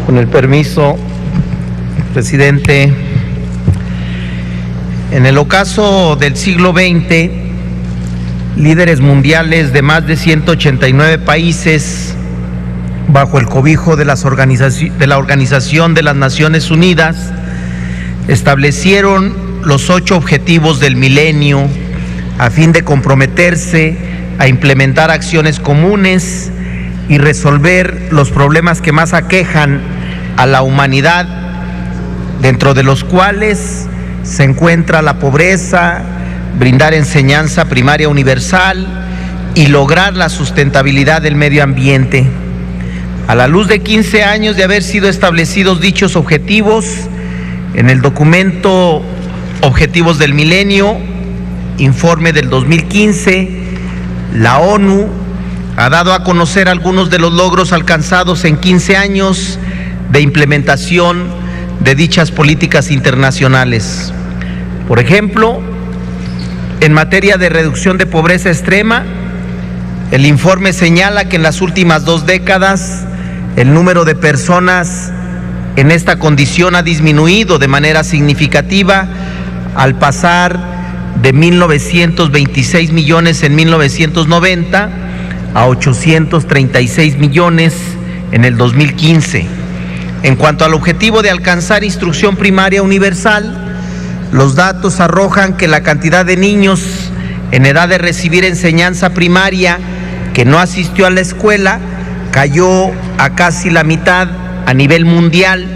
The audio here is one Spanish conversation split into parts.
Con el permiso, presidente, en el ocaso del siglo XX, líderes mundiales de más de 189 países, bajo el cobijo de la Organización de las Naciones Unidas, establecieron los 8 objetivos del milenio a fin de comprometerse a implementar acciones comunes y resolver los problemas que más aquejan a la humanidad, dentro de los cuales se encuentra la pobreza, brindar enseñanza primaria universal y lograr la sustentabilidad del medio ambiente. A la luz de 15 años de haber sido establecidos dichos objetivos, en el documento Objetivos del Milenio, informe del 2015, la ONU ha dado a conocer algunos de los logros alcanzados en 15 años de implementación de dichas políticas internacionales. Por ejemplo, en materia de reducción de pobreza extrema, el informe señala que en las últimas 2 décadas el número de personas en esta condición ha disminuido de manera significativa al pasar de 1.926 millones en 1990 a 836 millones en el 2015. En cuanto al objetivo de alcanzar instrucción primaria universal, los datos arrojan que la cantidad de niños en edad de recibir enseñanza primaria que no asistió a la escuela cayó a casi la mitad a nivel mundial,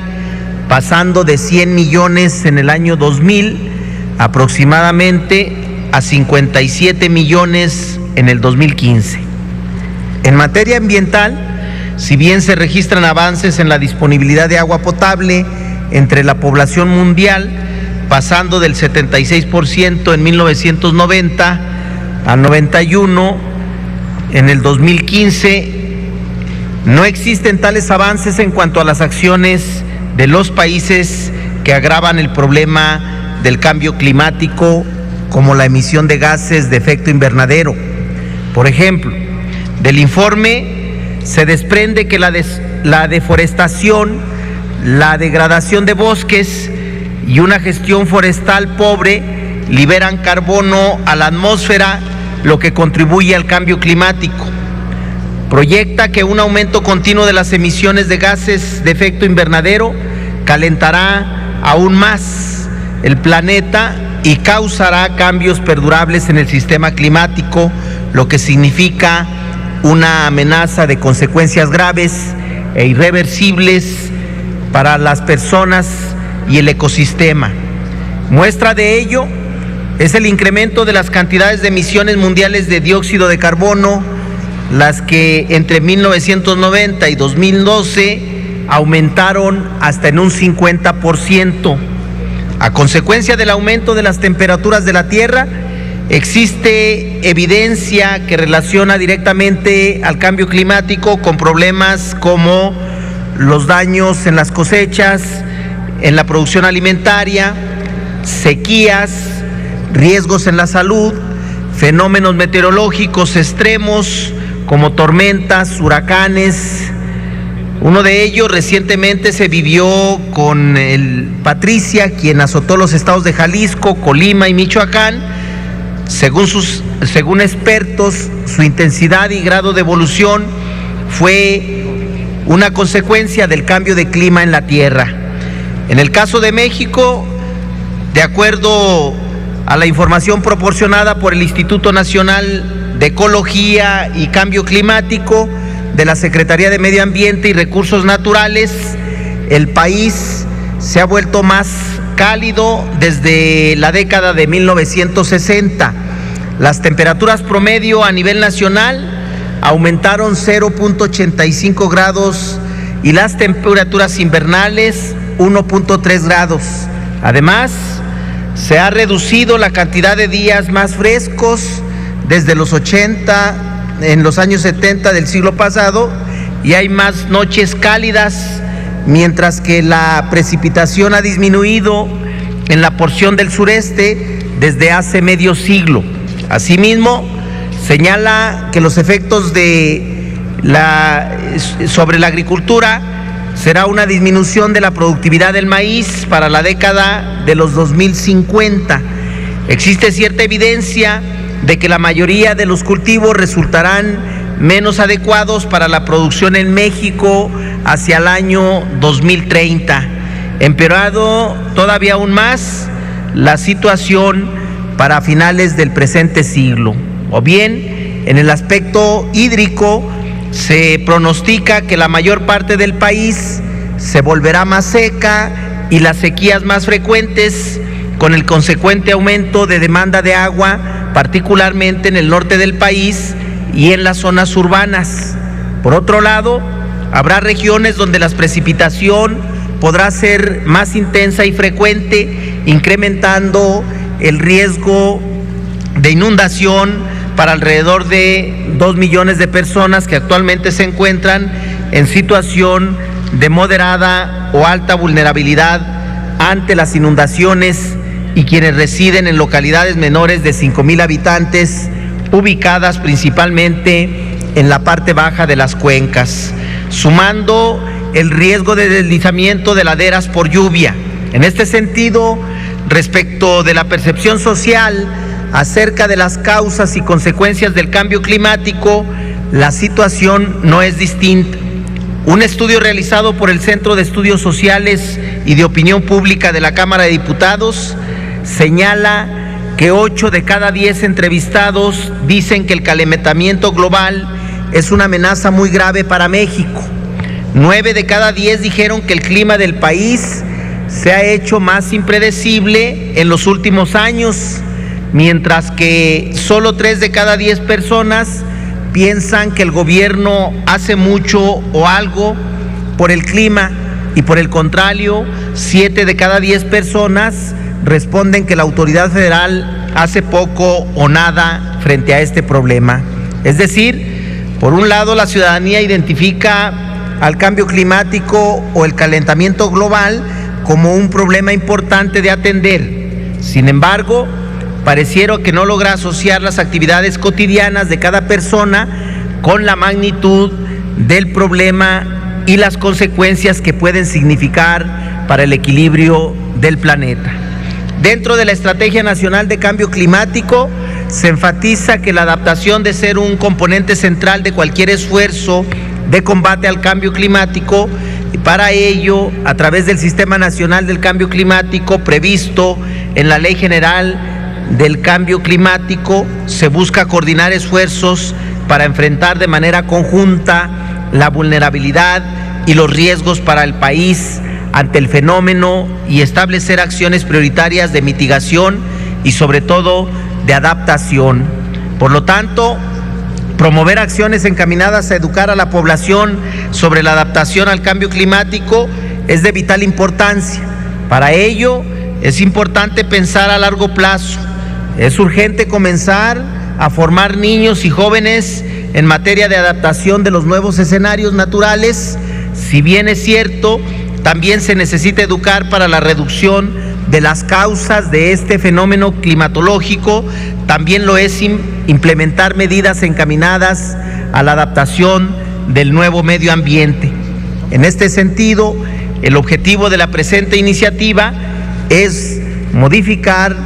pasando de 100 millones en el año 2000 aproximadamente a 57 millones en el 2015. En materia ambiental, si bien se registran avances en la disponibilidad de agua potable entre la población mundial, pasando del 76% en 1990 al 91% en el 2015, no existen tales avances en cuanto a las acciones de los países que agravan el problema del cambio climático, como la emisión de gases de efecto invernadero. Por ejemplo, del informe se desprende que la deforestación, la degradación de bosques y una gestión forestal pobre liberan carbono a la atmósfera, lo que contribuye al cambio climático. Proyecta que un aumento continuo de las emisiones de gases de efecto invernadero calentará aún más el planeta y causará cambios perdurables en el sistema climático, lo que significa una amenaza de consecuencias graves e irreversibles para las personas y el ecosistema. Muestra de ello es el incremento de las cantidades de emisiones mundiales de dióxido de carbono, las que entre 1990 y 2012 aumentaron hasta en un 50%. A consecuencia del aumento de las temperaturas de la Tierra, existe evidencia que relaciona directamente al cambio climático con problemas como los daños en las cosechas, en la producción alimentaria, sequías, riesgos en la salud, fenómenos meteorológicos extremos como tormentas, huracanes. Uno de ellos recientemente se vivió con el Patricia, quien azotó los estados de Jalisco, Colima y Michoacán. Según expertos, su intensidad y grado de evolución fue una consecuencia del cambio de clima en la Tierra. En el caso de México, de acuerdo a la información proporcionada por el Instituto Nacional de Ecología y Cambio Climático de la Secretaría de Medio Ambiente y Recursos Naturales, el país se ha vuelto más cálido desde la década de 1960. Las temperaturas promedio a nivel nacional aumentaron 0.85 grados y las temperaturas invernales 1.3 grados. Además, se ha reducido la cantidad de días más frescos desde los 80, en los años 70 del siglo pasado, y hay más noches cálidas, mientras que la precipitación ha disminuido en la porción del sureste desde hace medio siglo. Asimismo, señala que los efectos sobre la agricultura será una disminución de la productividad del maíz para la década de los 2050. Existe cierta evidencia de que la mayoría de los cultivos resultarán menos adecuados para la producción en México hacia el año 2030, empeorado todavía aún más la situación para finales del presente siglo. O bien, en el aspecto hídrico, se pronostica que la mayor parte del país se volverá más seca y las sequías más frecuentes, con el consecuente aumento de demanda de agua, particularmente en el norte del país y en las zonas urbanas. Por otro lado, habrá regiones donde la precipitación podrá ser más intensa y frecuente, incrementando el riesgo de inundación para alrededor de 2 millones de personas que actualmente se encuentran en situación de moderada o alta vulnerabilidad ante las inundaciones y quienes residen en localidades menores de 5,000 habitantes, ubicadas principalmente en la parte baja de las cuencas, sumando el riesgo de deslizamiento de laderas por lluvia. En este sentido, respecto de la percepción social acerca de las causas y consecuencias del cambio climático, la situación no es distinta. Un estudio realizado por el Centro de Estudios Sociales y de Opinión Pública de la Cámara de Diputados señala que 8 de cada 10 entrevistados dicen que el calentamiento global es una amenaza muy grave para México. 9 de cada 10 dijeron que el clima del país se ha hecho más impredecible en los últimos años, mientras que solo 3 de cada 10 personas piensan que el gobierno hace mucho o algo por el clima, y por el contrario, 7 de cada 10 personas responden que la autoridad federal hace poco o nada frente a este problema. Es decir, por un lado, la ciudadanía identifica al cambio climático o el calentamiento global como un problema importante de atender. Sin embargo, pareciera que no logra asociar las actividades cotidianas de cada persona con la magnitud del problema y las consecuencias que pueden significar para el equilibrio del planeta. Dentro de la Estrategia Nacional de Cambio Climático, se enfatiza que la adaptación debe ser un componente central de cualquier esfuerzo de combate al cambio climático, y para ello, a través del Sistema Nacional del Cambio Climático previsto en la Ley General del Cambio Climático, se busca coordinar esfuerzos para enfrentar de manera conjunta la vulnerabilidad y los riesgos para el país ante el fenómeno y establecer acciones prioritarias de mitigación y sobre todo de adaptación. Por lo tanto, promover acciones encaminadas a educar a la población sobre la adaptación al cambio climático es de vital importancia. Para ello, es importante pensar a largo plazo. Es urgente comenzar a formar niños y jóvenes en materia de adaptación de los nuevos escenarios naturales. Si bien es cierto, también se necesita educar para la reducción de las causas de este fenómeno climatológico. También lo es implementar medidas encaminadas a la adaptación del nuevo medio ambiente. En este sentido, el objetivo de la presente iniciativa es modificar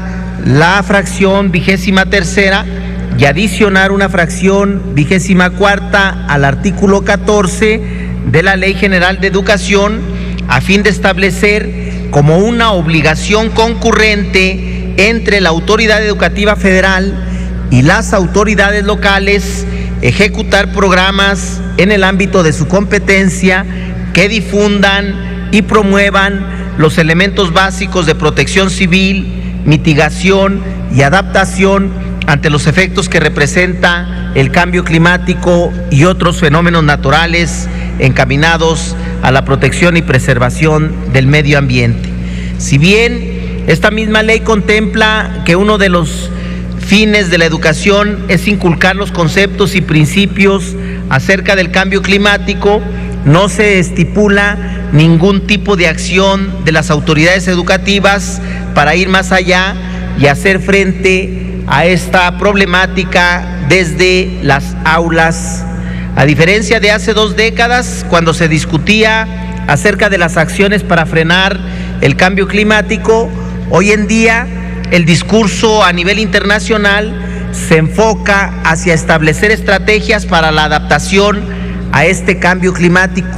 la fracción 23ª y adicionar una fracción 24ª al artículo 14 de la Ley General de Educación, a fin de establecer como una obligación concurrente entre la autoridad educativa federal y las autoridades locales ejecutar programas en el ámbito de su competencia que difundan y promuevan los elementos básicos de protección civil, mitigación y adaptación ante los efectos que representa el cambio climático y otros fenómenos naturales encaminados a la protección y preservación del medio ambiente. Si bien esta misma ley contempla que uno de los fines de la educación es inculcar los conceptos y principios acerca del cambio climático, no se estipula ningún tipo de acción de las autoridades educativas para ir más allá y hacer frente a esta problemática desde las aulas. A diferencia de hace 2 décadas, cuando se discutía acerca de las acciones para frenar el cambio climático, hoy en día el discurso a nivel internacional se enfoca hacia establecer estrategias para la adaptación a este cambio climático.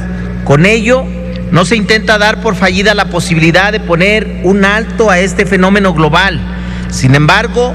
Con ello, no se intenta dar por fallida la posibilidad de poner un alto a este fenómeno global. Sin embargo,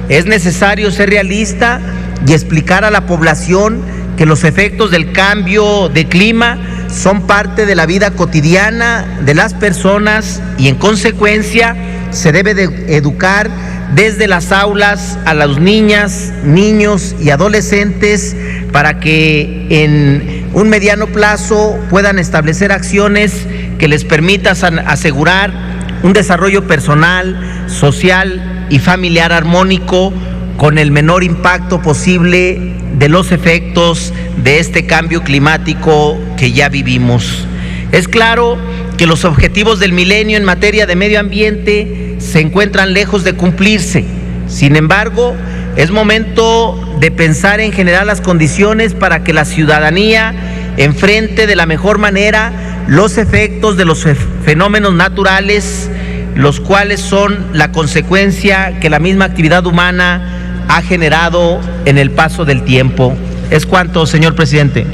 es necesario ser realista y explicar a la población que los efectos del cambio de clima son parte de la vida cotidiana de las personas y, en consecuencia, se debe de educar desde las aulas a las niñas, niños y adolescentes para que en un mediano plazo puedan establecer acciones que les permitan asegurar un desarrollo personal, social y familiar armónico con el menor impacto posible de los efectos de este cambio climático que ya vivimos. Es claro que los objetivos del milenio en materia de medio ambiente se encuentran lejos de cumplirse. Sin embargo, es momento de pensar en generar las condiciones para que la ciudadanía enfrente de la mejor manera los efectos de los fenómenos naturales, los cuales son la consecuencia que la misma actividad humana ha generado en el paso del tiempo. Es cuanto, señor presidente.